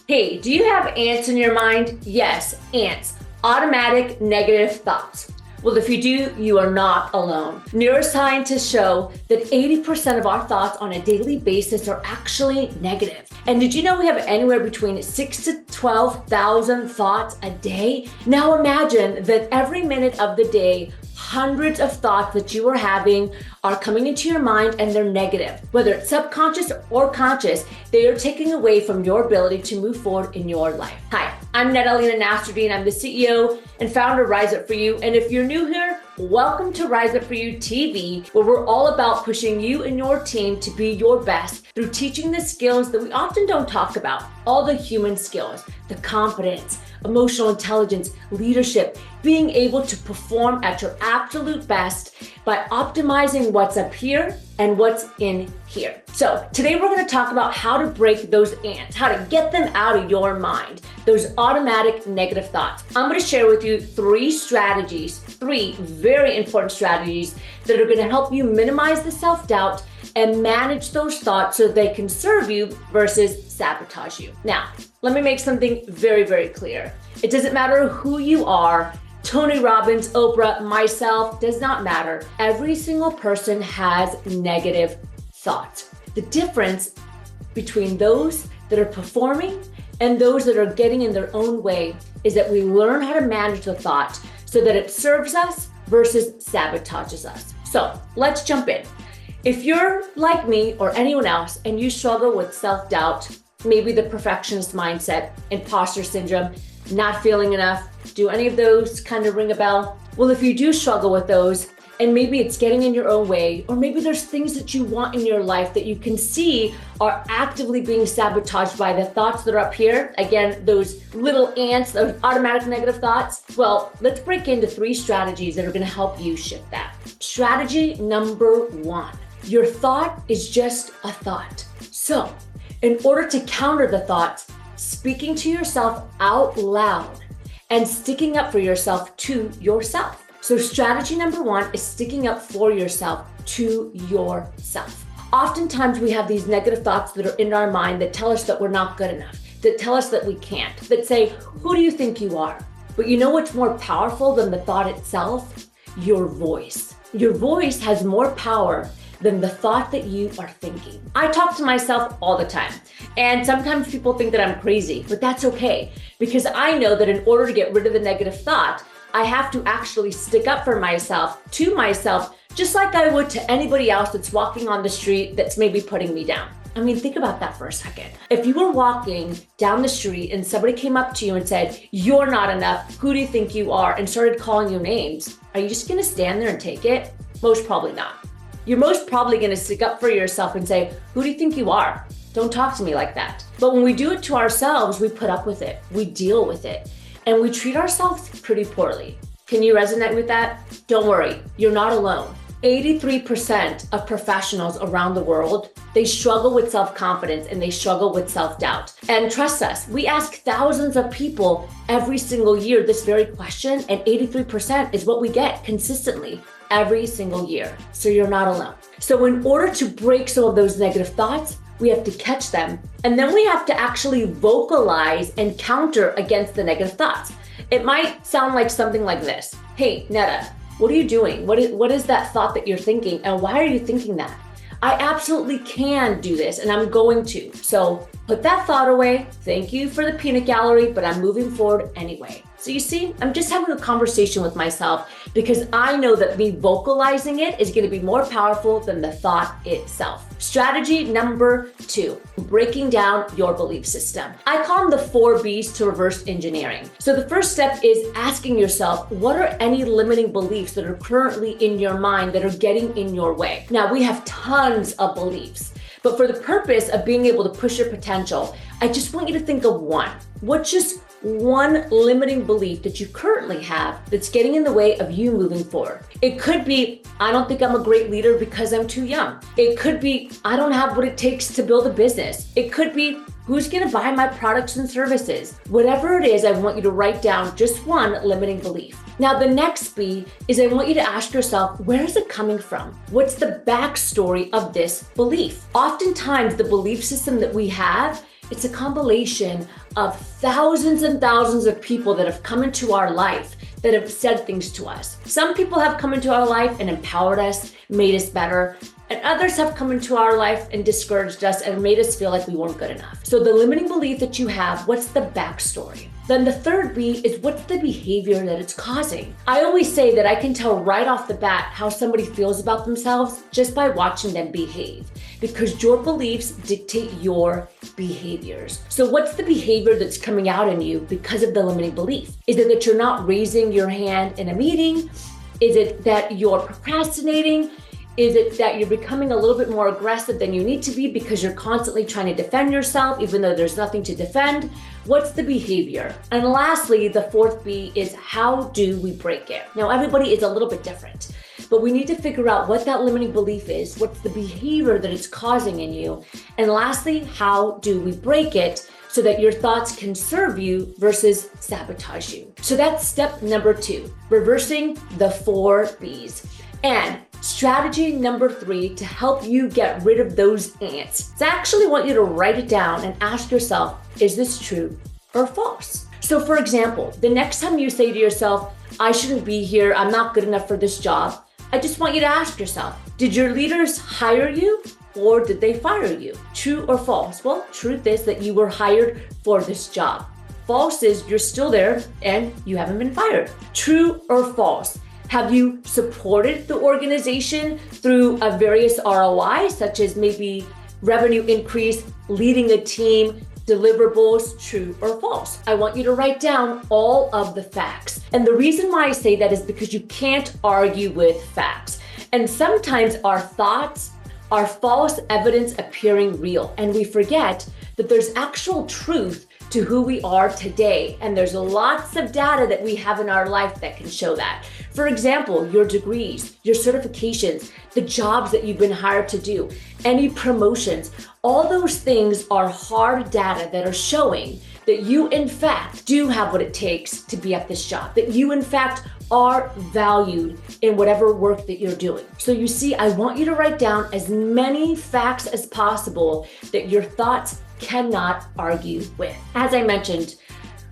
Hey, do you have ants in your mind? Yes, ants, automatic negative thoughts. Well, if you do, you are not alone. Neuroscientists show that 80% of our thoughts on a daily basis are actually negative. And did you know we have anywhere between 6,000 to 12,000 thoughts a day? Now imagine that every minute of the day, hundreds of thoughts that you are having are coming into your mind and they're negative. Whether it's subconscious or conscious, they are taking away from your ability to move forward in your life. Hi, I'm Natalina Nastradine. I'm the CEO and founder of Rise Up For You. And if you're new here, welcome to Rise Up For You TV, where we're all about pushing you and your team to be your best through teaching the skills that we often don't talk about. All the human skills, the confidence, emotional intelligence, leadership, being able to perform at your absolute best by optimizing what's up here and what's in here. So today we're going to talk about how to break those ants, how to get them out of your mind, those automatic negative thoughts. I'm going to share with you three very important strategies that are going to help you minimize the self-doubt and manage those thoughts so they can serve you versus sabotage you. Now, let me make something very, very clear. It doesn't matter who you are, Tony Robbins, Oprah, myself, does not matter. Every single person has negative thoughts. The difference between those that are performing and those that are getting in their own way is that we learn how to manage the thought so that it serves us versus sabotages us. So let's jump in. If you're like me or anyone else and you struggle with self-doubt, maybe the perfectionist mindset, imposter syndrome, not feeling enough, do any of those kind of ring a bell? Well, if you do struggle with those, and maybe it's getting in your own way, or maybe there's things that you want in your life that you can see are actively being sabotaged by the thoughts that are up here. Again, those little ants, those automatic negative thoughts. Well, let's break into three strategies that are going to help you shift that. Strategy number one, your thought is just a thought. So in order to counter the thoughts, speaking to yourself out loud and sticking up for yourself to yourself. So strategy number one is sticking up for yourself to yourself. Oftentimes we have these negative thoughts that are in our mind that tell us that we're not good enough, that tell us that we can't, that say, who do you think you are? But you know what's more powerful than the thought itself? Your voice. Your voice has more power than the thought that you are thinking. I talk to myself all the time, and sometimes people think that I'm crazy, but that's okay, because I know that in order to get rid of the negative thought, I have to actually stick up for myself, to myself, just like I would to anybody else that's walking on the street that's maybe putting me down. I mean, think about that for a second. If you were walking down the street and somebody came up to you and said, you're not enough, who do you think you are, and started calling you names, are you just gonna stand there and take it? Most probably not. You're most probably gonna stick up for yourself and say, who do you think you are? Don't talk to me like that. But when we do it to ourselves, we put up with it, we deal with it, and we treat ourselves pretty poorly. Can you resonate with that? Don't worry, you're not alone. 83% of professionals around the world, they struggle with self-confidence and they struggle with self-doubt. And trust us, we ask thousands of people every single year this very question, and 83% is what we get consistently every single year. So you're not alone. So in order to break some of those negative thoughts, we have to catch them. And then we have to actually vocalize and counter against the negative thoughts. It might sound like something like this. Hey, Netta, what are you doing? What is that thought that you're thinking? And why are you thinking that? I absolutely can do this and I'm going to. So put that thought away. Thank you for the peanut gallery, but I'm moving forward anyway. So you see, I'm just having a conversation with myself because I know that me vocalizing it is going to be more powerful than the thought itself. Strategy number two, breaking down your belief system. I call them the 4 B's to reverse engineering. So the first step is asking yourself, what are any limiting beliefs that are currently in your mind that are getting in your way? Now, we have tons of beliefs, but for the purpose of being able to push your potential, I just want you to think of one. What's just one limiting belief that you currently have that's getting in the way of you moving forward? It could be, I don't think I'm a great leader because I'm too young. It could be, I don't have what it takes to build a business. It could be, who's gonna buy my products and services? Whatever it is, I want you to write down just one limiting belief. Now, the next B is I want you to ask yourself, where is it coming from? What's the backstory of this belief? Oftentimes, the belief system that we have It's a compilation of thousands and thousands of people that have come into our life that have said things to us. Some people have come into our life and empowered us, made us better, and others have come into our life and discouraged us and made us feel like we weren't good enough. So the limiting belief that you have, what's the backstory? Then the third B is what's the behavior that it's causing? I always say that I can tell right off the bat how somebody feels about themselves just by watching them behave, because your beliefs dictate your behaviors. So what's the behavior that's coming out in you because of the limiting belief? Is it that you're not raising your hand in a meeting? Is it that you're procrastinating? Is it that you're becoming a little bit more aggressive than you need to be because you're constantly trying to defend yourself even though there's nothing to defend? What's the behavior? And lastly, the fourth B is how do we break it? Now, everybody is a little bit different, but we need to figure out what that limiting belief is, what's the behavior that it's causing in you, and lastly, how do we break it so that your thoughts can serve you versus sabotage you? So that's step number 2, reversing the 4 Bs. And strategy number 3 to help you get rid of those ants. So I actually want you to write it down and ask yourself, is this true or false? So for example, the next time you say to yourself, I shouldn't be here, I'm not good enough for this job, I just want you to ask yourself, did your leaders hire you or did they fire you? True or false? Well, truth is that you were hired for this job. False is you're still there and you haven't been fired. True or false? Have you supported the organization through a various ROI, such as maybe revenue increase, leading a team, deliverables, true or false? I want you to write down all of the facts. And the reason why I say that is because you can't argue with facts. And sometimes our thoughts are false evidence appearing real. And we forget that there's actual truth to who we are today. And there's lots of data that we have in our life that can show that. For example, your degrees, your certifications, the jobs that you've been hired to do, any promotions, all those things are hard data that are showing that you in fact do have what it takes to be at this job, that you in fact are valued in whatever work that you're doing. So you see, I want you to write down as many facts as possible that your thoughts cannot argue with. As I mentioned,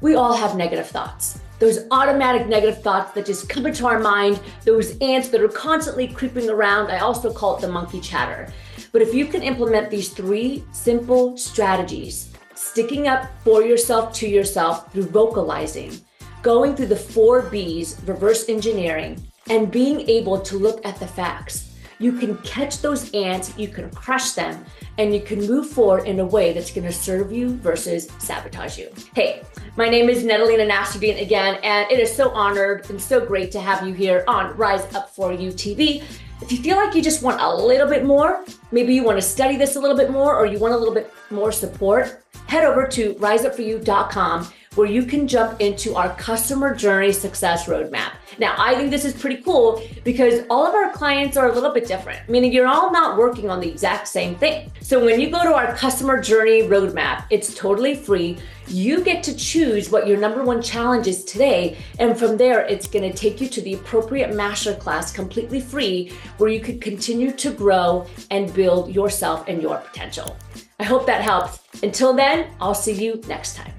we all have negative thoughts. Those automatic negative thoughts that just come into our mind, those ants that are constantly creeping around. I also call it the monkey chatter. But if you can implement these 3 simple strategies, sticking up for yourself to yourself through vocalizing, going through the 4 Bs, reverse engineering, and being able to look at the facts, you can catch those ants, you can crush them, and you can move forward in a way that's going to serve you versus sabotage you. Hey, my name is Natalina Nasruddin again, and it is so honored and so great to have you here on Rise Up For You TV. If you feel like you just want a little bit more, maybe you want to study this a little bit more, or you want a little bit more support, head over to riseupforyou.com, where you can jump into our customer journey success roadmap. Now, I think this is pretty cool because all of our clients are a little bit different, meaning you're all not working on the exact same thing. So when you go to our customer journey roadmap, it's totally free. You get to choose what your number 1 challenge is today. And from there, it's gonna take you to the appropriate masterclass completely free, where you could continue to grow and build yourself and your potential. I hope that helps. Until then, I'll see you next time.